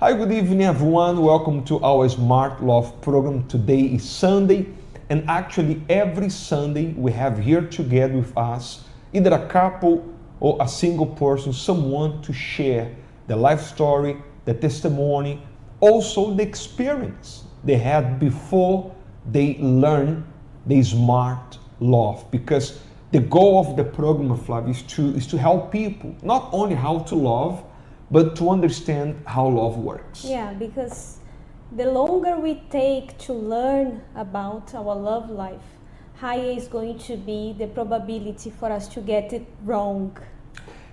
Hi, good evening, everyone. Welcome to our Smart Love program. Today is Sunday, and actually, every Sunday we have here together with us either a couple or a single person, someone to share the life story, the testimony, also the experience they had before they learn the smart love. Because the goal of the program, Flavio, is to help people not only how to love, but to understand how love works. Yeah, because the longer we take to learn about our love life, higher is going to be the probability for us to get it wrong.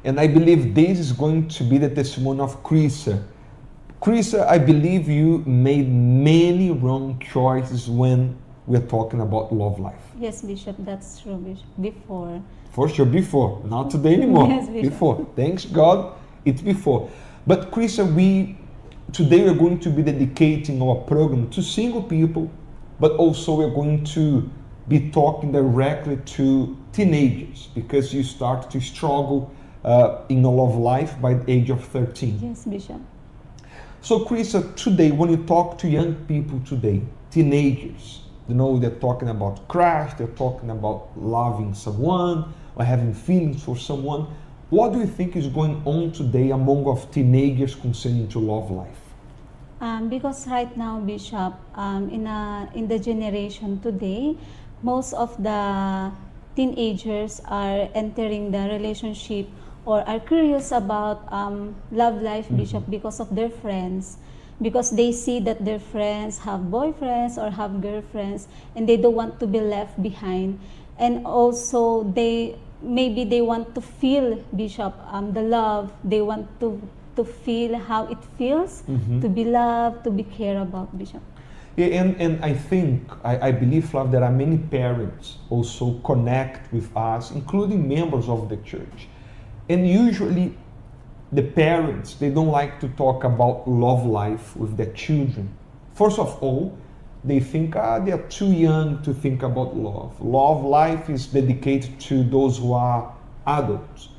And I believe this is going to be the testimony of Krisa. Krisa, I believe you made many wrong choices when we're talking about love life. Yes, Bishop, that's true, Bishop. Before. For sure, before. Not today anymore. Yes, Bishop. Before. Thanks God, it's before. But Krisa, today we're going to be dedicating our program to single people, but also we're going to be talking directly to teenagers because you start to struggle in your love life by the age of 13. Yes, Bishop. So Krisa, today when you talk to young people today, teenagers, they're talking about crush, they're talking about loving someone or having feelings for someone. What do you think is going on today among of teenagers concerning to love life? Because right now, Bishop, in the generation today, most of the teenagers are entering the relationship or are curious about love life, Bishop, because of their friends. Because they see that their friends have boyfriends or have girlfriends and they don't want to be left behind. And also maybe they want to feel, Bishop, the love. They want to feel how it feels to be loved, to be cared about, Bishop. Yeah, and I believe, Flav, there are many parents also connect with us, including members of the church. And usually the parents, they don't like to talk about love life with their children. First of all, they think they are too young to think about love. Love life is dedicated to those who are adults.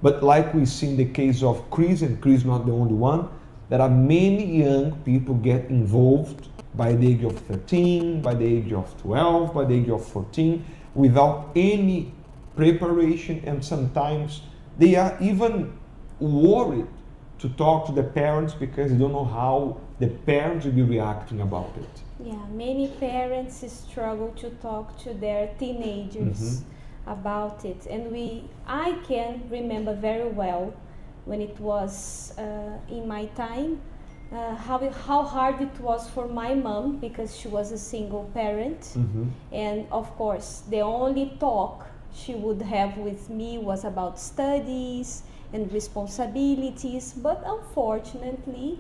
But like we see in the case of Chris, and Chris is not the only one, there are many young people get involved by the age of 13, by the age of 12, by the age of 14, without any preparation, and sometimes they are even worried to talk to the parents because they don't know how the parents will be reacting about it. Yeah, many parents struggle to talk to their teenagers about it. And I can remember very well when it was in my time, how hard it was for my mom because she was a single parent. And of course, the only talk she would have with me was about studies and responsibilities, but unfortunately,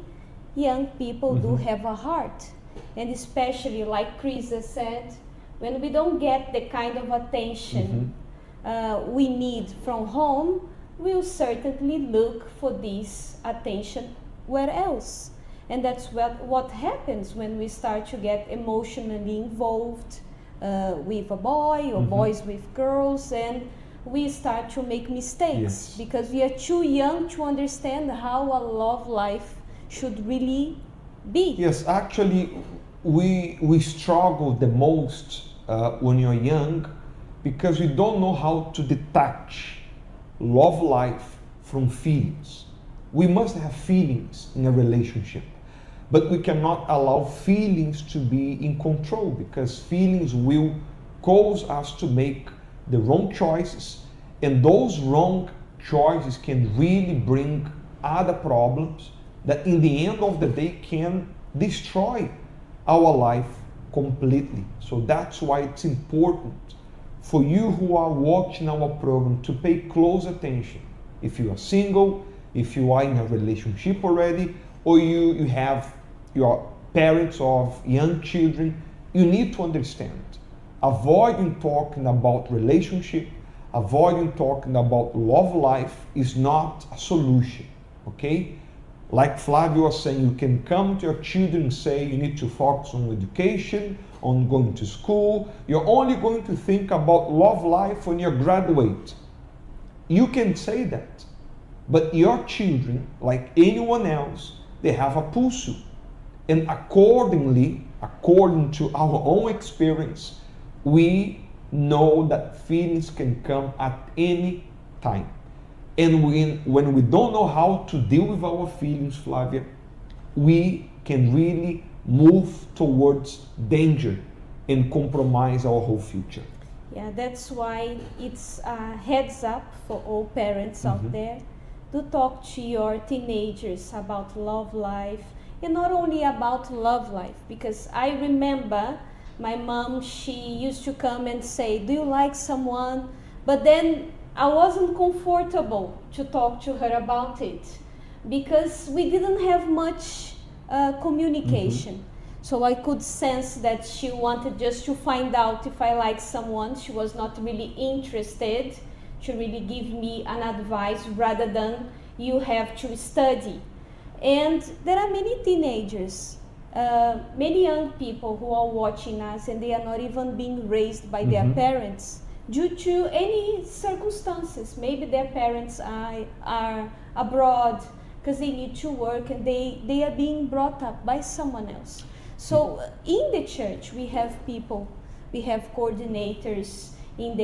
young people do have a heart. And especially, like Krisa said, when we don't get the kind of attention we need from home, we'll certainly look for this attention where else. And that's what happens when we start to get emotionally involved with a boy or boys with girls, and we start to make mistakes because we are too young to understand how a love life should really be. Yes, actually, we struggle the most when you're young because we don't know how to detach love life from feelings. We must have feelings in a relationship, but we cannot allow feelings to be in control because feelings will cause us to make the wrong choices, and those wrong choices can really bring other problems that in the end of the day can destroy our life completely. So that's why it's important for you who are watching our program to pay close attention. If you are single, if you are in a relationship already, or you have your parents of young children, you need to understand. Avoiding talking about relationship, avoiding talking about love life is not a solution, okay? Like Flavio was saying, you can come to your children and say you need to focus on education, on going to school. You're only going to think about love life when you graduate. You can say that, but your children, like anyone else, they have a pulso. And accordingly, according to our own experience, we know that feelings can come at any time. And when we don't know how to deal with our feelings, Flavia, we can really move towards danger and compromise our whole future. Yeah, that's why it's a heads up for all parents out there to talk to your teenagers about love life, and not only about love life, because I remember my mom, she used to come and say, do you like someone? But then I wasn't comfortable to talk to her about it because we didn't have much communication. So I could sense that she wanted just to find out if I liked someone. She was not really interested to really give me an advice rather than you have to study. And there are many teenagers, many young people who are watching us, and they are not even being raised by their parents due to any circumstances. Maybe their parents are abroad because they need to work, and they are being brought up by someone else. So in the church, we have people, we have coordinators in the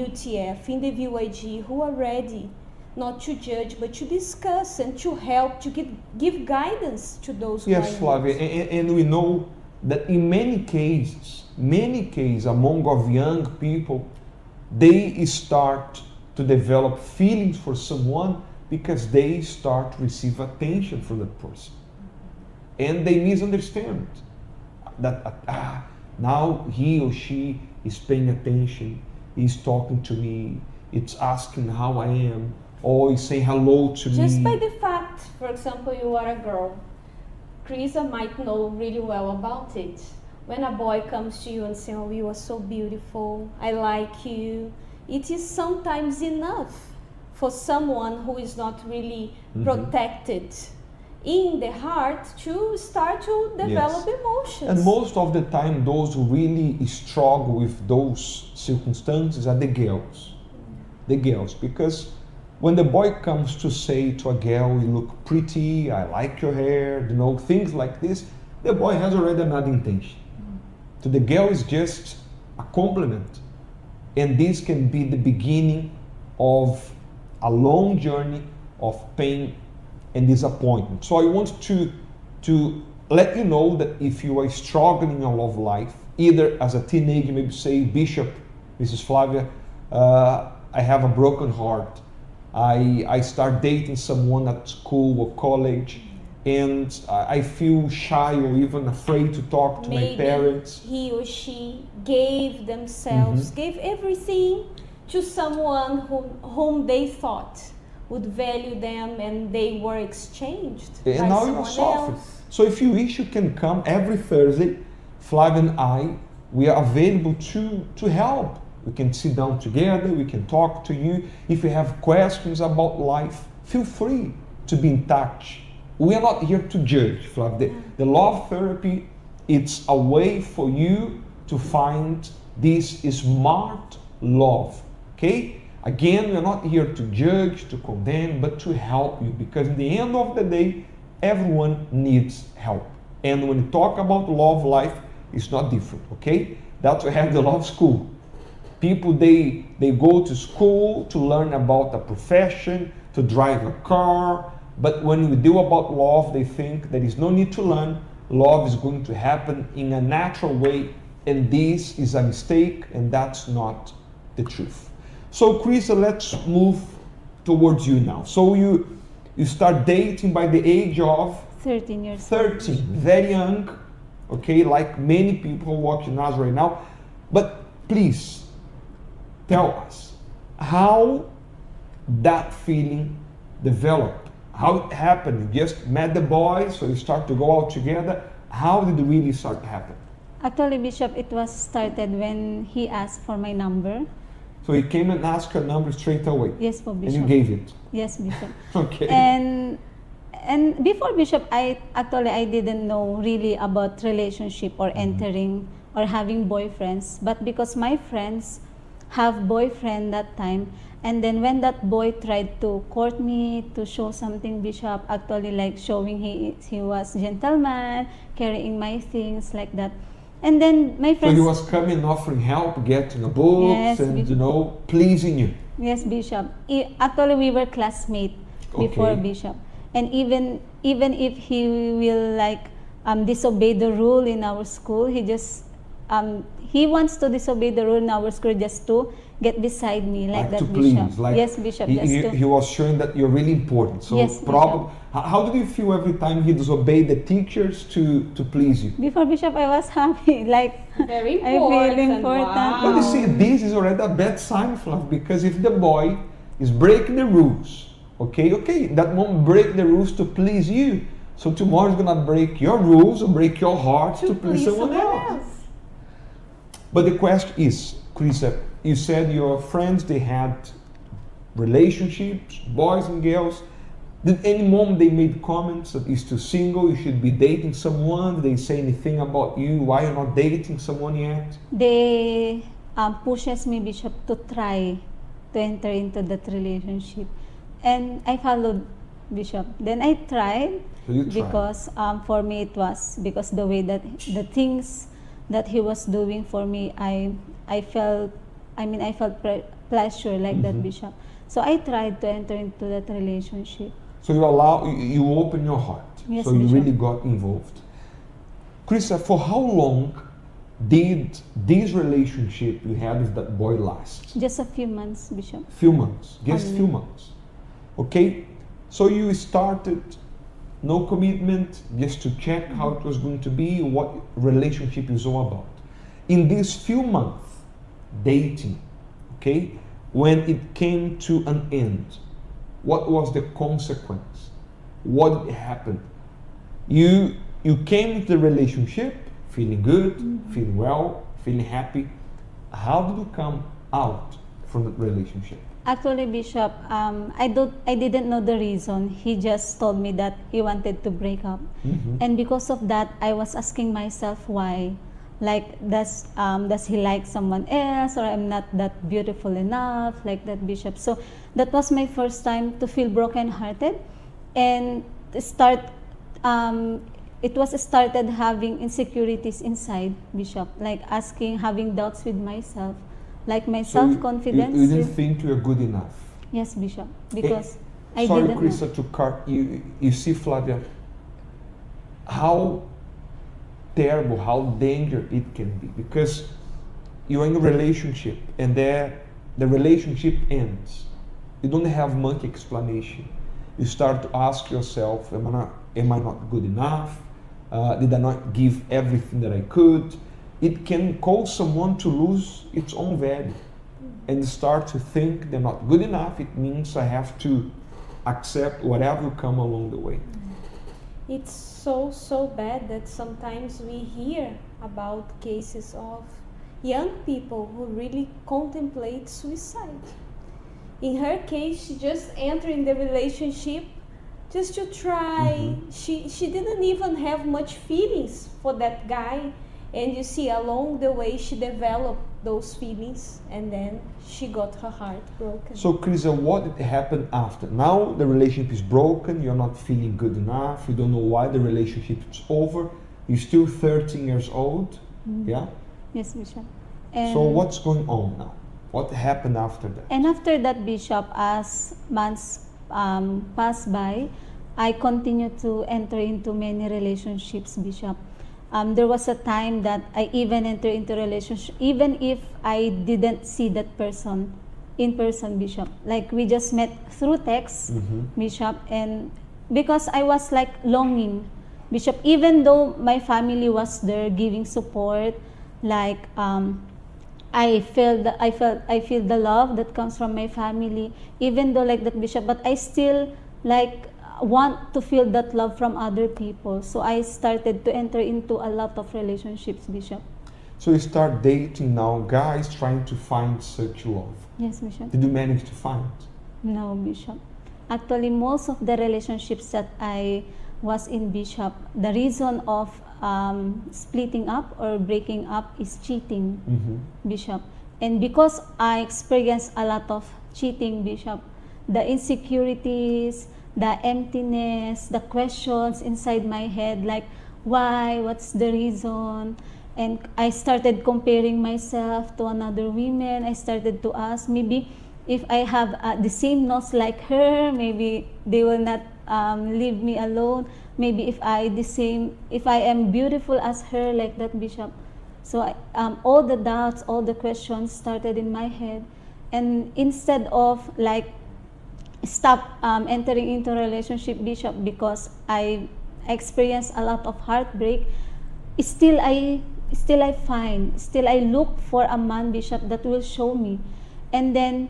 UTF, in the VYG, who are ready not to judge, but to discuss and to help, to give guidance to those who are in Yes, Flavia, and we know that in many cases among of young people, they start to develop feelings for someone because they start to receive attention from that person. And they misunderstand that now he or she is paying attention, is talking to me, it's asking how I am, or is saying hello to me. Just by the fact, for example, you are a girl, Krisa might know really well about it. When a boy comes to you and says, oh, you are so beautiful, I like you, it is sometimes enough for someone who is not really protected in the heart to start to develop emotions. And most of the time, those who really struggle with those circumstances are the girls. The girls, because when the boy comes to say to a girl, you look pretty, I like your hair, you know, things like this, the boy has already another intention. To the girl is just a compliment. And this can be the beginning of a long journey of pain and disappointment. So I want to let you know that if you are struggling in your love life, either as a teenager, maybe say, Bishop, Mrs. Flavia, I have a broken heart. I start dating someone at school or college, and I feel shy or even afraid to talk to my parents. He or she gave themselves, gave everything to someone whom they thought would value them, and they were exchanged and by now you're someone suffering. else. So if you wish, you can come every Thursday. Flavia and I, we are available to help. We can sit down together, we can talk to you. If you have questions about life, feel free to be in touch. We are not here to judge, Flavia. The love therapy, it's a way for you to find this smart love, okay? Again, we are not here to judge, to condemn, but to help you, because in the end of the day, everyone needs help. And when you talk about love life, it's not different, okay? That's why we have the love school. People, they go to school to learn about a profession, to drive a car, but when we deal about love, they think there is no need to learn. Love is going to happen in a natural way, and this is a mistake, and that's not the truth. So, Krisa, let's move towards you now. So you start dating by the age of 13 years 13, very young, okay, like many people watching us right now. But please, tell us how that feeling developed, how it happened. You just met the boy, so you start to go out together. How did it really start to happen? Actually, Bishop, it was started when he asked for my number. So he came and asked her number straight away. Yes, po, Bishop. And you gave it. Yes, Bishop. Okay. And before, Bishop, I didn't know really about relationship or entering or having boyfriends. But because my friends have boyfriend that time, And then when that boy tried to court me to show something, Bishop, actually like showing he was gentleman, carrying my things like that. And then my So friends. he was coming, offering help, getting a books, Yes, and Bishop. pleasing you. Yes, Bishop. Actually, we were classmates before, Okay. Bishop. And even if he will like disobey the rule in our school, he wants to disobey the rule in our school just to get beside me like that, to Bishop. please, like Yes, Bishop. he was showing that you're really important. So Yes, how did you feel every time he disobeyed the teachers to please you? Before, Bishop, I was happy. Like Very I feel important. important. Wow. But you see, this is already a bad sign, Flav, because if the boy is breaking the rules, okay, that won't break the rules to please you. So tomorrow he's gonna break your rules or break your heart to please someone else. But the question is, Krista, you said your friends, they had relationships, boys and girls. Did any moment they made comments that you're still single, you should be dating someone? Did they say anything about you, why you're not dating someone yet? They pushes me, Bishop, to try to enter into that relationship. And I followed, Bishop. Then I tried. So you tried. Because for me it was because the way that the things that he was doing for me, I felt pleasure like that, Bishop. So I tried to enter into that relationship. So you open your heart. Yes, so you Bishop. really got involved. Krista, for how long did this relationship you had with that boy last? Just a few months, Bishop. Few months, just Only. few months. Okay, so you started, no commitment, just to check how it was going to be, what relationship is all about. In these few months dating, okay, when it came to an end, what was the consequence? What happened? You came to the relationship feeling good, feeling well, feeling happy. How did you come out from that relationship? Actually, Bishop, I didn't know the reason. He just told me that he wanted to break up, and because of that, I was asking myself why. Like, does he like someone else, or I'm not that beautiful enough, like that, Bishop? So that was my first time to feel brokenhearted, and it was started having insecurities inside, Bishop, like having doubts with myself. Like my self-confidence. You didn't think you were good enough. Yes, Bishop, because I Sorry, didn't Krista, know. to cut you. You see, Flavia, how terrible, how dangerous it can be, because you're in a relationship and the relationship ends. You don't have much explanation. You start to ask yourself, am I not good enough? Did I not give everything that I could? It can cause someone to lose its own value and start to think they're not good enough. It means I have to accept whatever will come along the way. It's so bad that sometimes we hear about cases of young people who really contemplate suicide. In her case, she just entered in the relationship just to try. She didn't even have much feelings for that guy. And you see, along the way, she developed those feelings, and then she got her heart broken. So, Krisa, what happened after? Now the relationship is broken, you're not feeling good enough, you don't know why the relationship is over, you're still 13 years old, yeah? Yes, Bishop. And So what's going on now? What happened after that? And after that, Bishop, as months passed by, I continued to enter into many relationships, Bishop. There was a time that I even entered into relationship, even if I didn't see that person in person, Bishop. Like, we just met through text, Bishop, and because I was like longing, Bishop, even though my family was there giving support, like I feel the love that comes from my family, even though like that, Bishop, but I still like want to feel that love from other people. So I started to enter into a lot of relationships, Bishop. So you start dating now guys trying to find such love. Yes, Bishop. Did you manage to find? No, Bishop. Actually, most of the relationships that I was in, Bishop, the reason of splitting up or breaking up is cheating, Bishop. And because I experienced a lot of cheating, Bishop. The insecurities, the emptiness, the questions inside my head, like why, what's the reason? And I started comparing myself to another women. I started to ask, maybe if I have the same nose like her, maybe they will not leave me alone. Maybe if I am beautiful as her, like that, Bishop. So all the doubts, all the questions started in my head, and instead of like stop entering into a relationship, Bishop, because I experienced a lot of heartbreak, still I look for a man, Bishop, that will show me. And then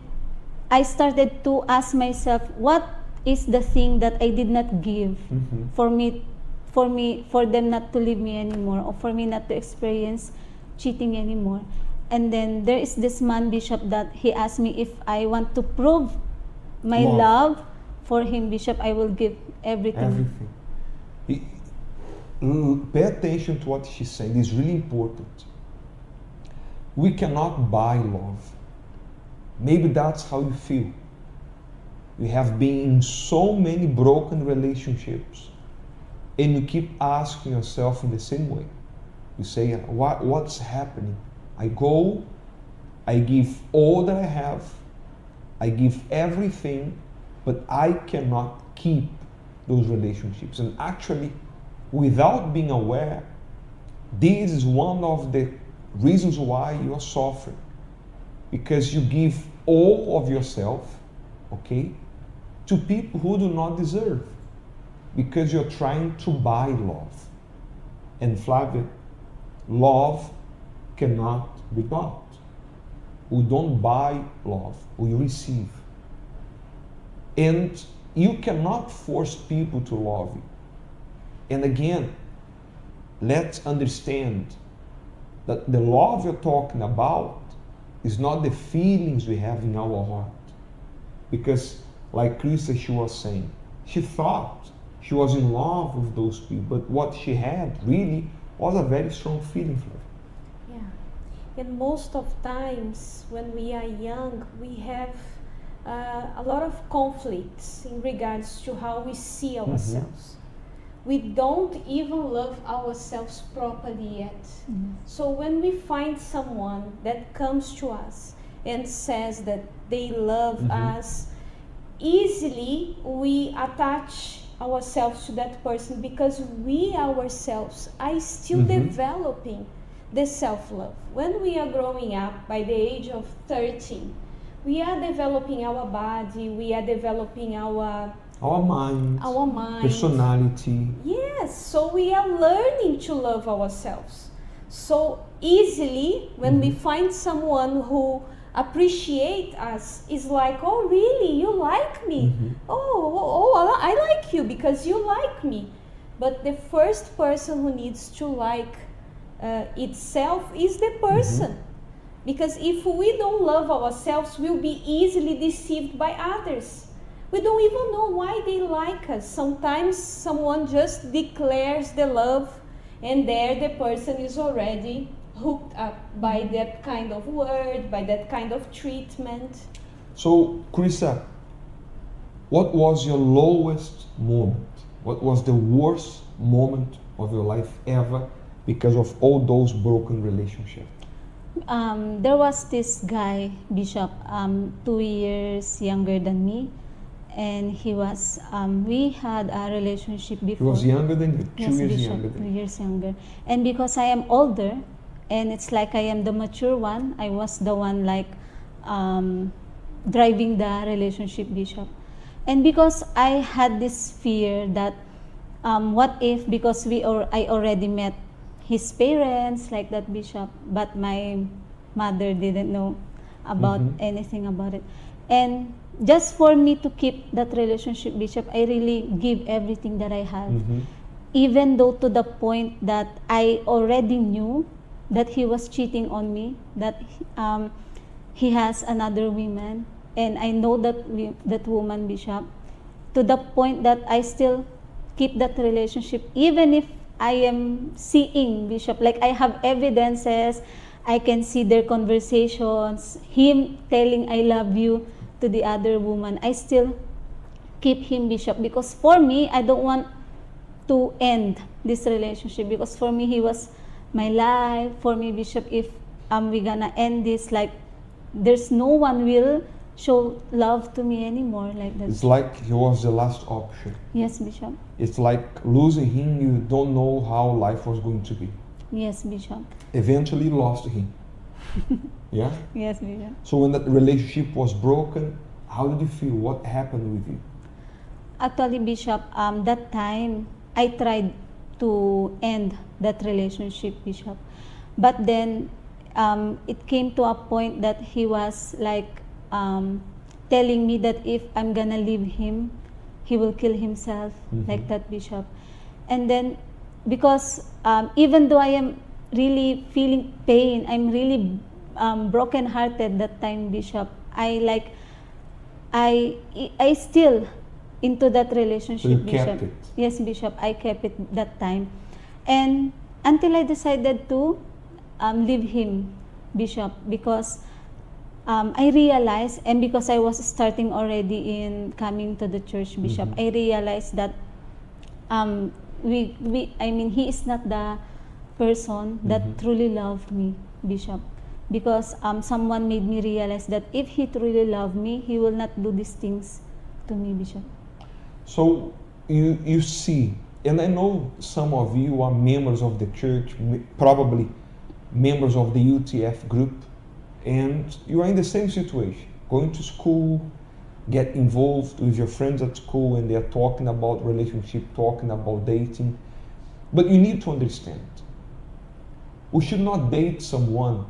I started to ask myself, what is the thing that I did not give for them not to leave me anymore, or for me not to experience cheating anymore. And then there is this man, Bishop, that he asked me if I want to prove my love for him, Bishop, I will give everything. Pay attention to what she's saying. It's really important. We cannot buy love. Maybe that's how you feel. You have been in so many broken relationships, and you keep asking yourself in the same way. You say, what's happening? I go, I give all that I have, I give everything, but I cannot keep those relationships. And actually, without being aware, this is one of the reasons why you are suffering. Because you give all of yourself, okay, to people who do not deserve. Because you're trying to buy love. And Flavia, love cannot be bought. We don't buy love, we receive. And you cannot force people to love you. And again, let's understand that the love you're talking about is not the feelings we have in our heart. Because like Krista, she was saying, she thought she was in love with those people, but what she had really was a very strong feeling for her. Yeah, and most of times when we are young, we have a lot of conflicts in regards to how we see ourselves. We don't even love ourselves properly yet. So when we find someone that comes to us and says that they love us, easily we attach ourselves to that person, because we ourselves are still developing the self-love. When we are growing up by the age of 13, we are developing our body, we are developing our mind, personality. Yes, so we are learning to love ourselves. So easily, when we find someone who appreciates us, is like, oh really, you like me? Oh, I like you because you like me. But the first person who needs to like itself is the person. Because if we don't love ourselves, we'll be easily deceived by others. We don't even know why they like us. Sometimes someone just declares the love, and there the person is already hooked up by that kind of word, by that kind of treatment. So, Krista, what was your lowest moment? What was the worst moment of your life ever because of all those broken relationships? There was this guy, Bishop, 2 years younger than me. And he was, we had a relationship before. He was younger than you, yes, 2 years Bishop, younger than 2 years younger. And because I am older, and it's like I am the mature one, I was the one like driving the relationship, Bishop. And because I had this fear that what if, because I already met his parents, like that, Bishop, but my mother didn't know about anything about it. And just for me to keep that relationship, Bishop, I really give everything that I have. Even though to the point that I already knew that he was cheating on me, that he has another woman, and I know that woman, Bishop, to the point that I still keep that relationship, even if I am seeing, Bishop, like I have evidences, I can see their conversations, him telling I love you to the other woman, I still keep him, Bishop, because for me, I don't want to end this relationship, because for me, he was my life. For me, Bishop, if we gonna end this, like, there's no one will show love to me anymore, like that. It's like he was the last option. Yes, Bishop. It's like losing him, you don't know how life was going to be. Yes, Bishop. Eventually lost him. Yeah? Yes, Bishop. So when that relationship was broken, how did you feel? What happened with you? Actually, Bishop, that time I tried to end that relationship, Bishop. But then it came to a point that he was like telling me that if I'm gonna leave him, he will kill himself, like that, Bishop. And then, because even though I am really feeling pain, I'm really broken-hearted that time, Bishop. I still into that relationship, So you Bishop. kept it? Yes, Bishop, I kept it that time. And until I decided to leave him, Bishop, because I realized, and because I was starting already in coming to the church, Bishop, I realized that he is not the person that truly loved me, Bishop. Because someone made me realize that if he truly loved me, he will not do these things to me, Bishop. So you see, and I know some of you are members of the church, probably members of the UTF group, and you are in the same situation, going to school, get involved with your friends at school, and they are talking about relationship, talking about dating. But you need to understand, we should not date someone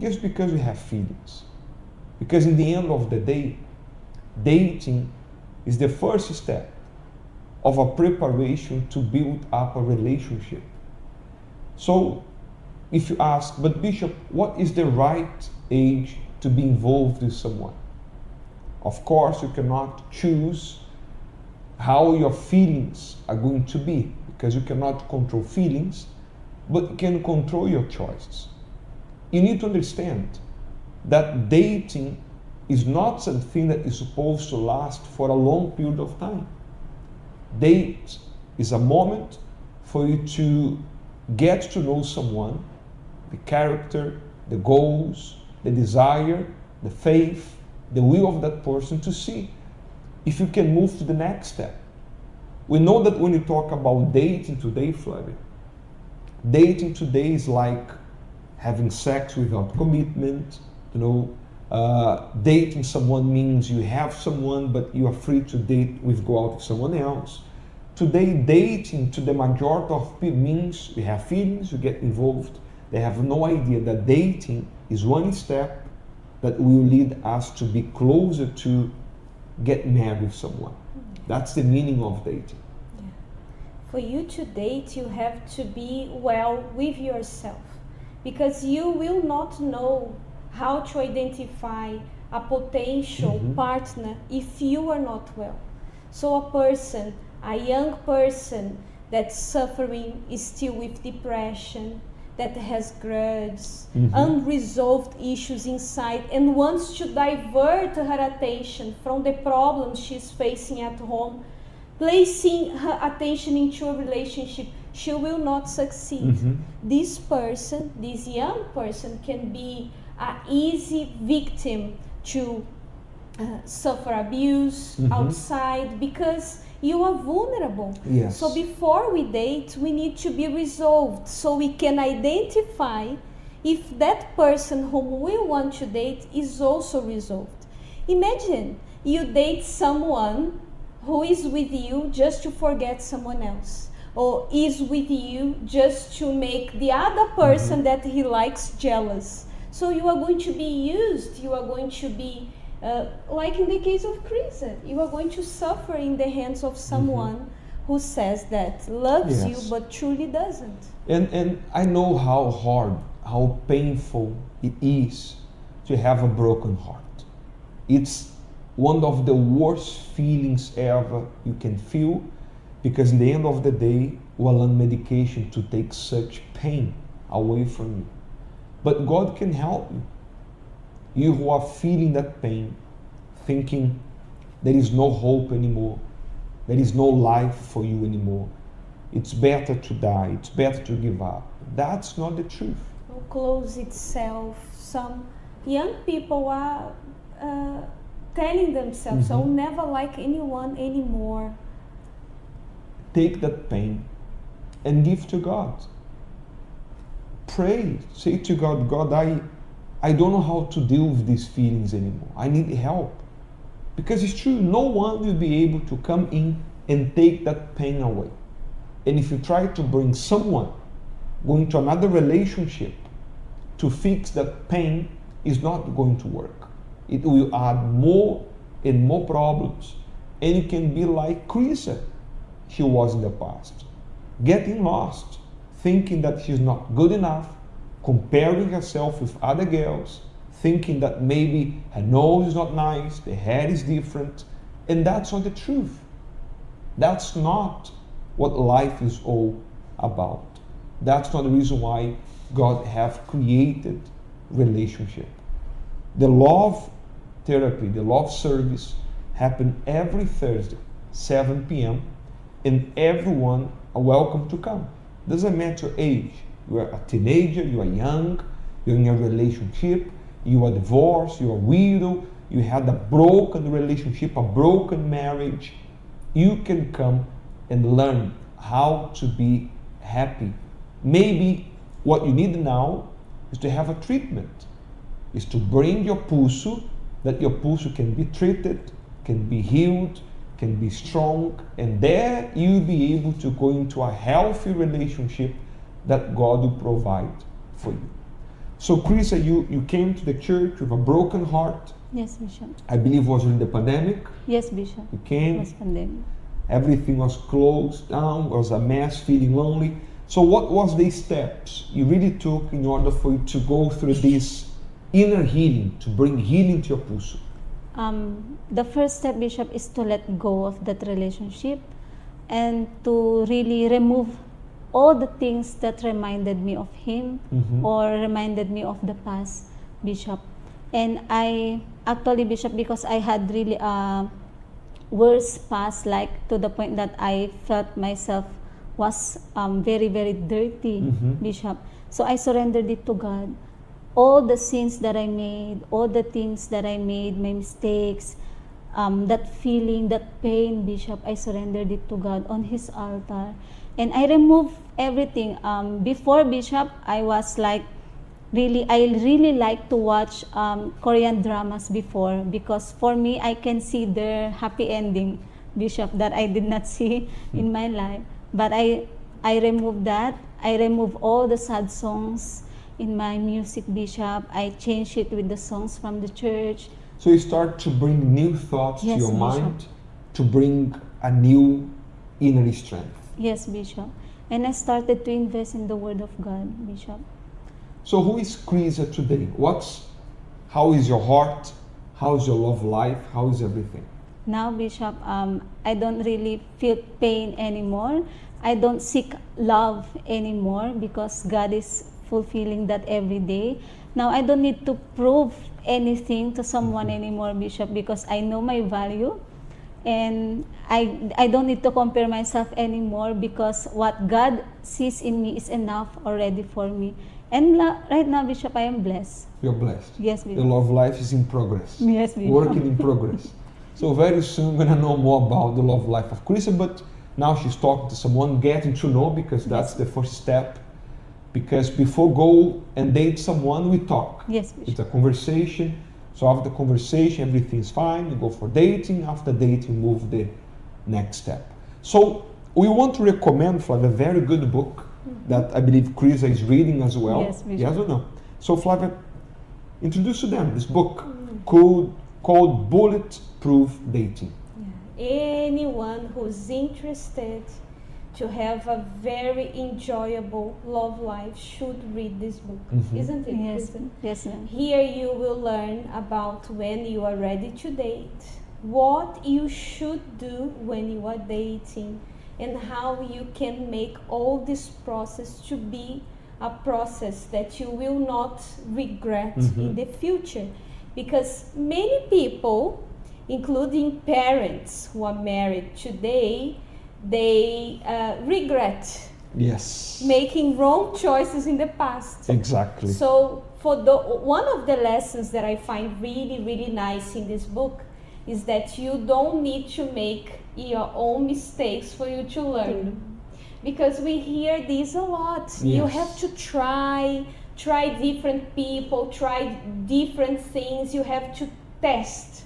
just because we have feelings. Because in the end of the day, dating is the first step of a preparation to build up a relationship. So if you ask, but Bishop, what is the right age to be involved with someone? Of course, you cannot choose how your feelings are going to be, because you cannot control feelings, but you can control your choices. You need to understand that dating is not something that is supposed to last for a long period of time. Date is a moment for you to get to know someone, the character, the goals, the desire, the faith, the will of that person, to see if you can move to the next step. We know that when you talk about dating today, Flavia, dating today is like having sex without commitment. Dating someone means you have someone, but you are free to date go out with someone else. Today, dating to the majority of people means you have feelings, you get involved. They have no idea that dating is one step that will lead us to be closer to get married with someone. That's the meaning of dating. Yeah. For you to date, you have to be well with yourself, because you will not know how to identify a potential partner if you are not well. So a young person that's suffering is still with depression, that has grudges, unresolved issues inside, and wants to divert her attention from the problems she's facing at home, placing her attention into a relationship, she will not succeed. This person, this young person, can be an easy victim to suffer abuse outside, because you are vulnerable. Yes. So before we date, we need to be resolved, so we can identify if that person whom we want to date is also resolved. Imagine you date someone who is with you just to forget someone else, or is with you just to make the other person that he likes jealous. So you are going to be used, you are going to be like in the case of Chris, you are going to suffer in the hands of someone who says that loves you but truly doesn't. And I know how hard, how painful it is to have a broken heart. It's one of the worst feelings ever you can feel, because in the end of the day, we are on medication to take such pain away from you. But God can help you. You who are feeling that pain, thinking there is no hope anymore, there is no life for you anymore. It's better to die, it's better to give up. That's not the truth. Close itself. Some young people are telling themselves, I'll never like anyone anymore. Take that pain and give to God. Pray, say to God, God, I don't know how to deal with these feelings anymore. I need help. Because it's true, no one will be able to come in and take that pain away. And if you try to bring someone going to another relationship to fix that pain, it's not going to work. It will add more and more problems. And you can be like Krisa, she was in the past. Getting lost, thinking that she's not good enough, comparing herself with other girls, thinking that maybe her nose is not nice, the hair is different, and that's not the truth. That's not what life is all about. That's not the reason why God have created relationship. The love therapy, the love service happen every Thursday, 7 p.m., and everyone are welcome to come. Doesn't matter age. You are a teenager, you are young, you're in a relationship, you are divorced, you are widow, you had a broken relationship, a broken marriage. You can come and learn how to be happy. Maybe what you need now is to have a treatment, is to bring your pulso, that your pulso can be treated, can be healed, can be strong, and there you'll be able to go into a healthy relationship that God will provide for you. So Krisa, you came to the church with a broken heart. Yes, Bishop. I believe it was during the pandemic. Yes, Bishop. You came. Yes, pandemic. Everything was closed down, was a mess, feeling lonely. So what was the steps you really took in order for you to go through this inner healing, to bring healing to your pulso? The first step, Bishop, is to let go of that relationship and to really remove all the things that reminded me of him or reminded me of the past, Bishop. And I actually, Bishop, because I had really a worse past, like to the point that I felt myself was very, very dirty, Bishop. So I surrendered it to God. All the sins that I made, all the things that I made, my mistakes, that feeling, that pain, Bishop, I surrendered it to God on His altar. And I removed everything. Before, Bishop, I was like, I really like to watch Korean dramas before, because for me, I can see their happy ending, Bishop, that I did not see in my life. But I removed that. I removed all the sad songs in my music, Bishop. I changed it with the songs from the church. So you start to bring new thoughts Yes, to your Bishop. mind, to bring a new inner strength. Yes, Bishop. And I started to invest in the Word of God, Bishop. So who is Krisa today? How is your heart? How is your love life? How is everything? Now, Bishop, I don't really feel pain anymore. I don't seek love anymore because God is fulfilling that every day. Now, I don't need to prove anything to someone anymore, Bishop, because I know my value. And I don't need to compare myself anymore because what God sees in me is enough already for me. And right now, Bishop, I am blessed. You're blessed. Yes, Bishop. The love life is in progress. Yes, Bishop. Working in progress. So very soon we're gonna know more about the love life of Krisa, but now she's talking to someone, getting to know, because that's the first step. Because before go and date someone, we talk. Yes, Bishop. It's a conversation. So after the conversation, everything's fine. You go for dating. After dating, move the next step. So we want to recommend, Flavia, a very good book that I believe Krisa is reading as well. Yes, Bishop. Yes or no? So Flavia, introduce to them this book called Bulletproof Dating. Anyone who's interested to have a very enjoyable love life should read this book, isn't it? Yes, Kristen? yes, ma'am. Here you will learn about when you are ready to date, what you should do when you are dating, and how you can make all this process to be a process that you will not regret in the future. Because many people including parents who are married today, they regret Yes. making wrong choices in the past. Exactly. So one of the lessons that I find really, really nice in this book is that you don't need to make your own mistakes for you to learn. Because we hear this a lot. Yes. You have to try different people, try different things. You have to test,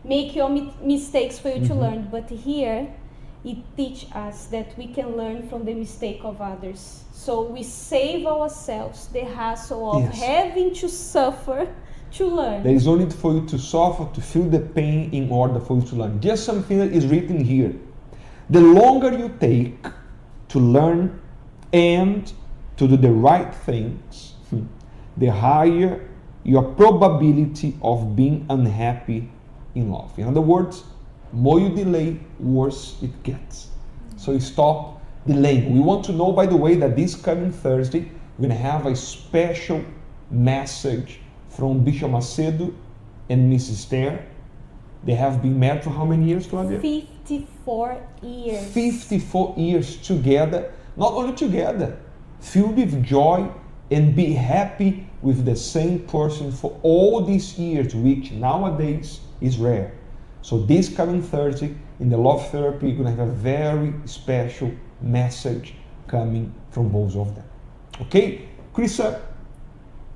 make your mistakes for you to learn. But here, it teaches us that we can learn from the mistake of others. So we save ourselves the hassle of Yes. having to suffer to learn. There is no need for you to suffer, to feel the pain in order for you to learn. Just something that is written here. The longer you take to learn and to do the right things, the higher your probability of being unhappy in love. In other words, more you delay, worse it gets. So stop delaying. We want to know, by the way, that this coming Thursday, we're going to have a special message from Bishop Macedo and Mrs. Esther. They have been married for how many years, Claudia? 54 years. 54 years together, not only together, filled with joy and be happy with the same person for all these years, which nowadays is rare. So this coming Thursday in the Love Therapy, you're going to have a very special message coming from both of them. Okay? Krista,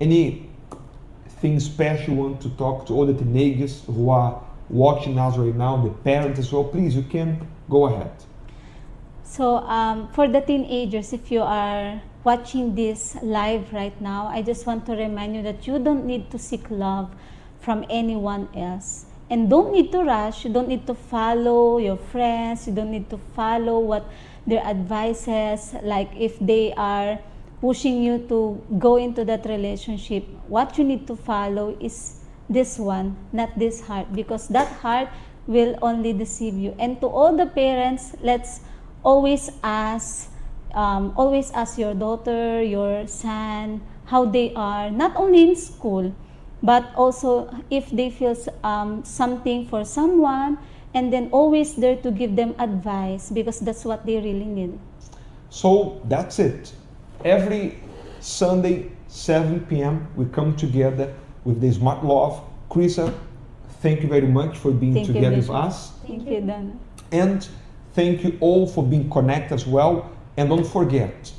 anything special you want to talk to all the teenagers who are watching us right now, the parents as well? Please, you can go ahead. So for the teenagers, if you are watching this live right now, I just want to remind you that you don't need to seek love from anyone else. And don't need to rush. You don't need to follow your friends. You don't need to follow what their advice is. Like if they are pushing you to go into that relationship, what you need to follow is this one, not this heart, because that heart will only deceive you. And to all the parents, let's always ask your daughter, your son, how they are, not only in school, but also if they feel something for someone, and then always there to give them advice, because that's what they really need. So that's it. Every Sunday, 7 p.m., we come together with the Smart Love. Krista, thank you very much for being Thank you, together with Bishop. us. Thank you, Donna. And thank you all for being connected as well. And don't forget,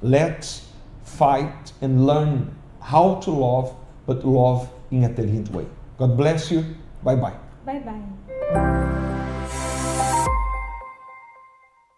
let's fight and learn how to love, but love in a intelligent way. God bless you. Bye-bye. Bye-bye.